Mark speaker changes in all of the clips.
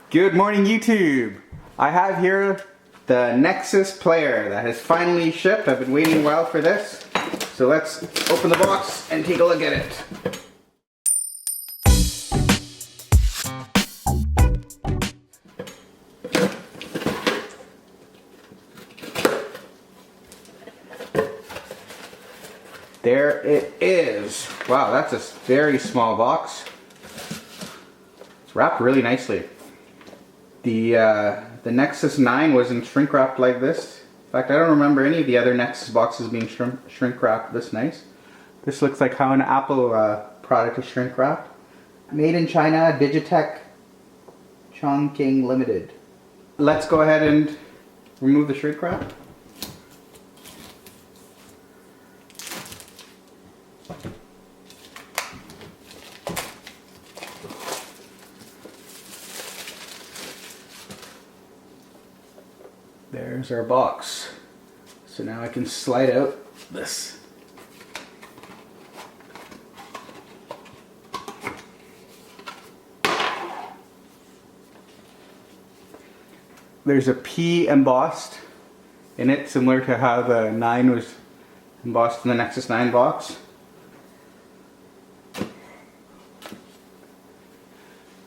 Speaker 1: Good morning, YouTube. I have here the Nexus Player that has finally shipped. I've been waiting a while for this. So let's open the box and take a look at it. There it is. Wow, that's a very small box. It's wrapped really nicely. The Nexus 9 wasn't shrink wrapped like this. In fact, I don't remember any of the other Nexus boxes being shrink wrapped this nice. This looks like how an Apple product is shrink wrapped. Made in China, Digitech Chongqing Limited. Let's go ahead and remove the shrink wrap. There's our box. So now I can slide out this. There's a P embossed in it, similar to how the 9 was embossed in the Nexus 9 box.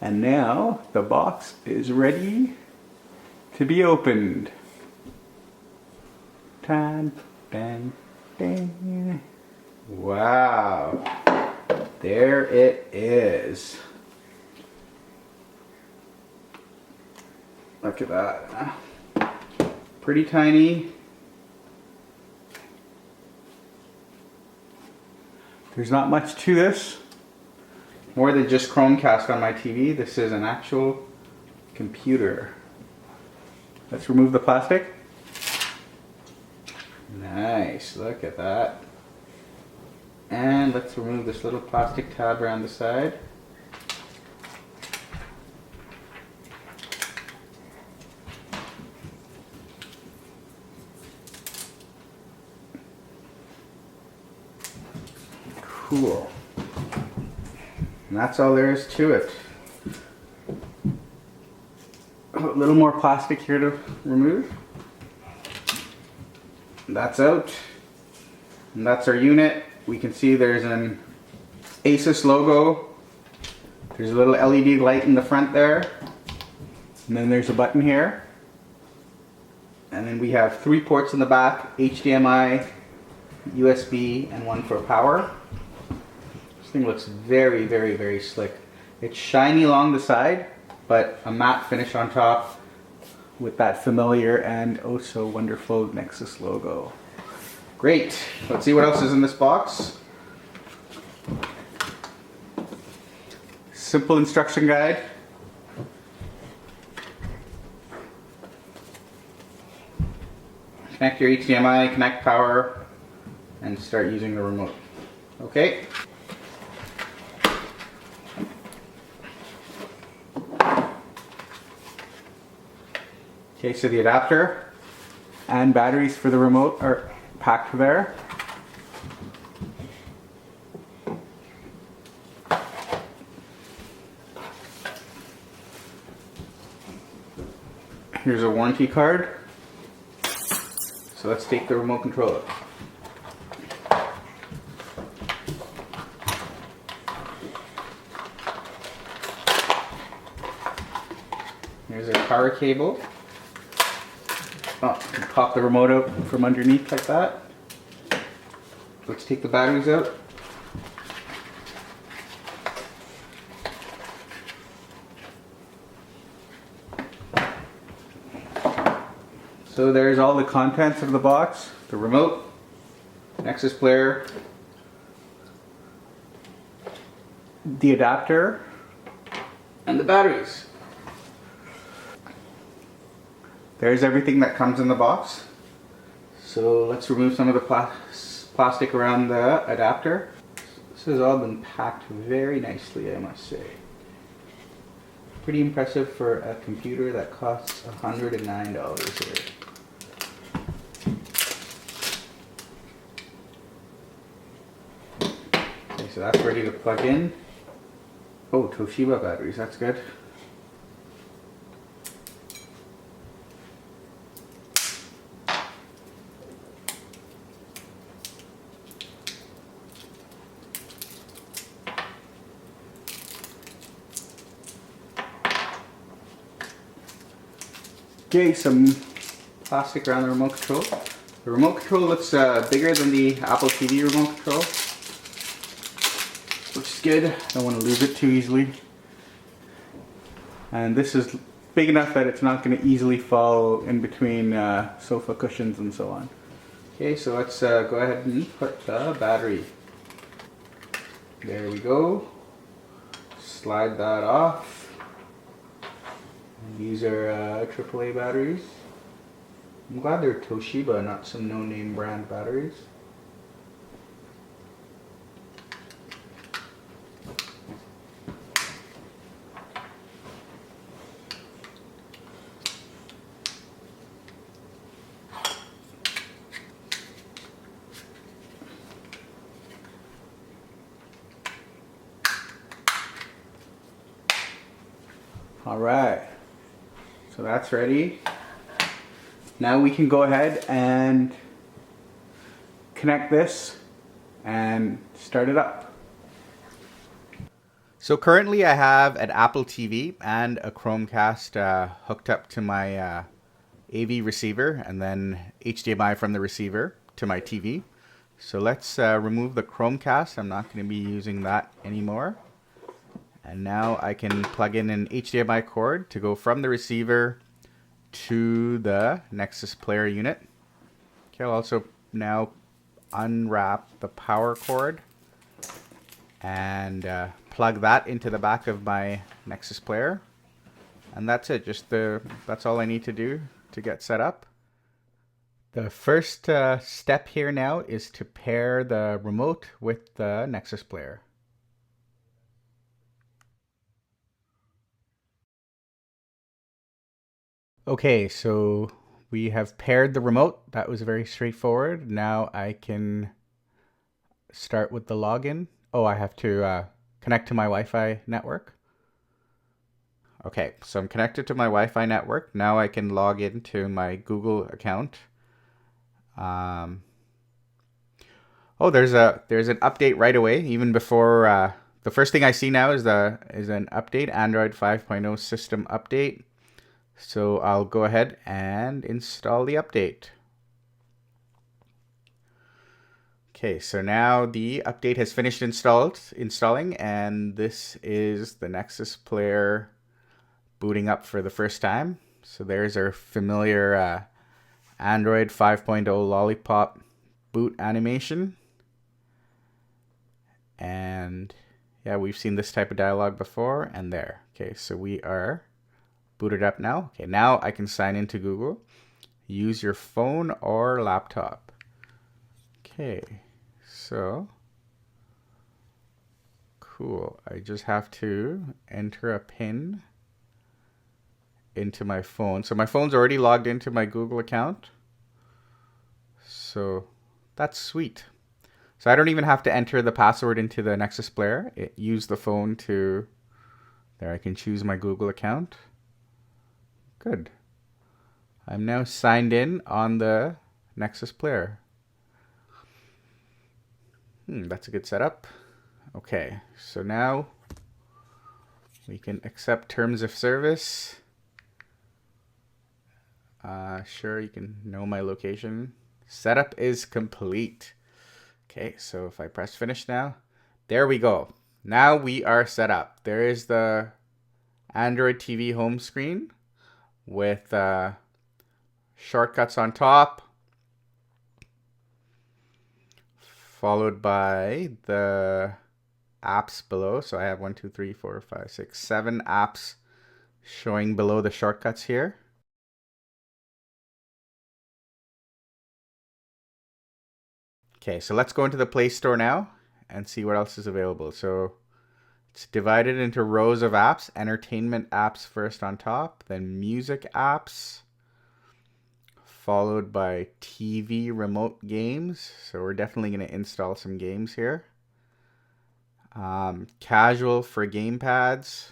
Speaker 1: And now the box is ready to be opened. Tan, tan, tan. Wow, there it is. Look at that. Pretty tiny. There's not much to this. More than just Chromecast on my TV. This is an actual computer. Let's remove the plastic. Nice, look at that. And let's remove this little plastic tab around the side. Cool. And that's all there is to it. A little more plastic here to remove. That's out. And that's our unit. We can see there's an Asus logo. There's a little LED light in the front there. And then there's a button here. And then we have 3 ports in the back, HDMI, USB, and 1 for power. This thing looks very, very, very slick. It's shiny along the side, but a matte finish on top with that familiar and oh so wonderful Nexus logo. Great. Let's see what else is in this box. Simple instruction guide. Connect your HDMI, connect power, and start using the remote. Okay. Okay, so the adapter and batteries for the remote are packed there. Here's a warranty card. So let's take the remote control out. Here's our power cable. Oh, you can pop the remote out from underneath like that. Let's take the batteries out. So there's all the contents of the box. The remote, Nexus Player, the adapter, and the batteries. There's everything that comes in the box. So let's remove some of the plastic around the adapter. This has all been packed very nicely, I must say. Pretty impressive for a computer that costs $109 here. Okay, so that's ready to plug in. Oh, Toshiba batteries, that's good. Okay, some plastic around the remote control. The remote control looks bigger than the Apple TV remote control, which is good. I don't want to lose it too easily. And this is big enough that it's not going to easily fall in between sofa cushions and so on. Okay, so let's go ahead and put the battery. There we go. Slide that off. These are AAA batteries. I'm glad they're Toshiba, not some no-name brand batteries. All right, so that's ready. Now we can go ahead and connect this and start it up. So currently I have an Apple TV and a Chromecast hooked up to my AV receiver and then HDMI from the receiver to my TV. So let's remove the Chromecast. I'm not going to be using that anymore. And now I can plug in an HDMI cord to go from the receiver to the Nexus Player unit. Okay, I'll also now unwrap the power cord and plug that into the back of my Nexus Player. And that's it. That's all I need to do to get set up. The first step here now is to pair the remote with the Nexus Player. Okay, so we have paired the remote. That was very straightforward. Now I can start with the login. Oh, I have to connect to my Wi-Fi network. Okay, so I'm connected to my Wi-Fi network. Now I can log into my Google account. Oh, there's an update right away, even before the first thing I see now is an update, Android 5.0 system update. So I'll go ahead and install the update. Okay, so now the update has finished installing, and this is the Nexus Player booting up for the first time. So there's our familiar Android 5.0 lollipop boot animation. And yeah, we've seen this type of dialogue before, and there. Okay, so we are booted up now. Okay, now I can sign into Google. Use your phone or laptop. Okay, so cool. I just have to enter a PIN into my phone. So my phone's already logged into my Google account. So that's sweet. So I don't even have to enter the password into the Nexus Player. Use the phone to, there I can choose my Google account. Good. I'm now signed in on the Nexus Player. That's a good setup. Okay, so now we can accept terms of service. Sure, you can know my location. Setup is complete. Okay, so if I press finish now, there we go. Now we are set up. There is the Android TV home screen with shortcuts on top, followed by the apps below. So I have 1, 2, 3, 4, 5, 6, 7 apps showing below the shortcuts here. Okay, so let's go into the Play Store now and see what else is available. So it's divided into rows of apps. Entertainment apps first on top, then music apps, followed by TV remote games. So we're definitely going to install some games here. Casual for gamepads.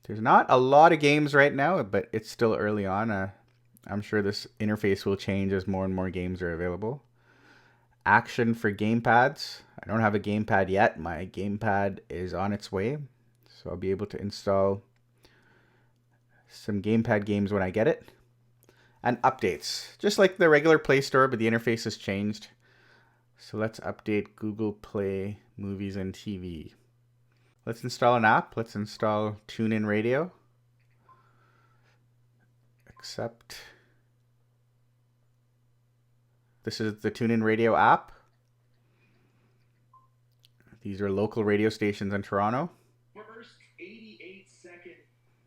Speaker 1: There's not a lot of games right now, but it's still early on. I'm sure this interface will change as more and more games are available. Action for gamepads. I don't have a gamepad yet. My gamepad is on its way. So I'll be able to install some gamepad games when I get it. And updates, just like the regular Play Store, but the interface has changed. So let's update Google Play Movies and TV. Let's install an app. Let's install TuneIn Radio. Accept. This is the TuneIn Radio app. These are local radio stations in Toronto.
Speaker 2: First 88-second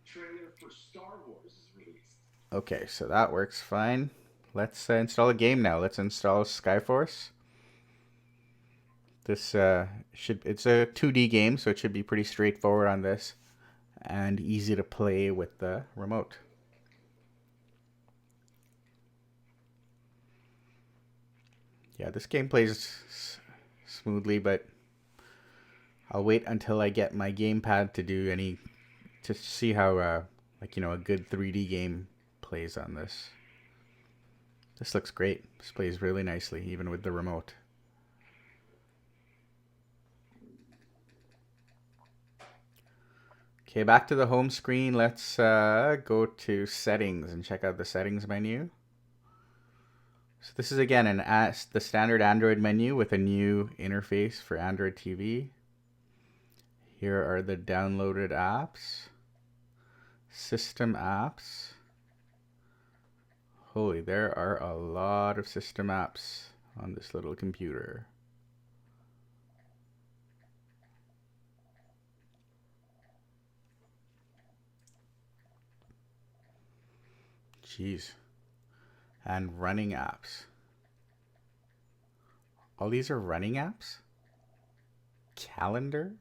Speaker 2: trailer for Star Wars is released.
Speaker 1: Okay, so that works fine. Let's install a game now. Let's install Skyforce. This it's a 2D game, so it should be pretty straightforward on this and easy to play with the remote. Yeah, this game plays smoothly, but I'll wait until I get my gamepad to see how a good 3D game plays on this. This looks great. This plays really nicely, even with the remote. Okay, back to the home screen. Let's go to settings and check out the settings menu. So this is again the standard Android menu with a new interface for Android TV. Here are the downloaded apps, system apps. Holy, there are a lot of system apps on this little computer. Jeez. And running apps. All these are running apps? Calendar?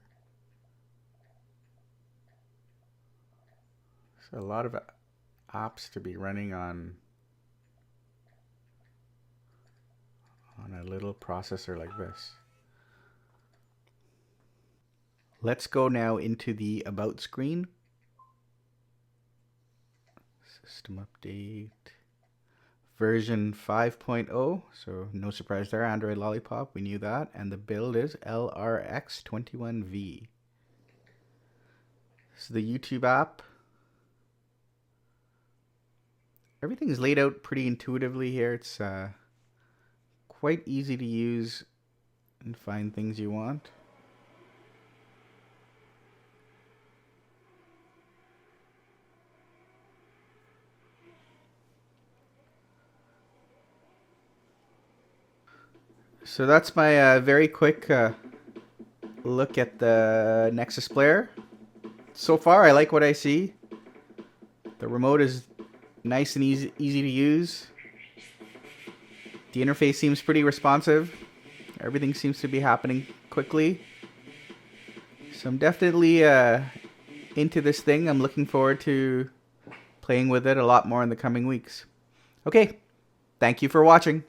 Speaker 1: There's a lot of apps to be running on a little processor like this. Let's go now into the About screen. System update. Version 5.0, so no surprise there, Android Lollipop, we knew that. And the build is LRX21V. This is the YouTube app. Everything is laid out pretty intuitively here. It's quite easy to use and find things you want. So that's my very quick look at the Nexus Player. So far, I like what I see. The remote is nice and easy to use. The interface seems pretty responsive. Everything seems to be happening quickly. So I'm definitely into this thing. I'm looking forward to playing with it a lot more in the coming weeks. Okay, thank you for watching.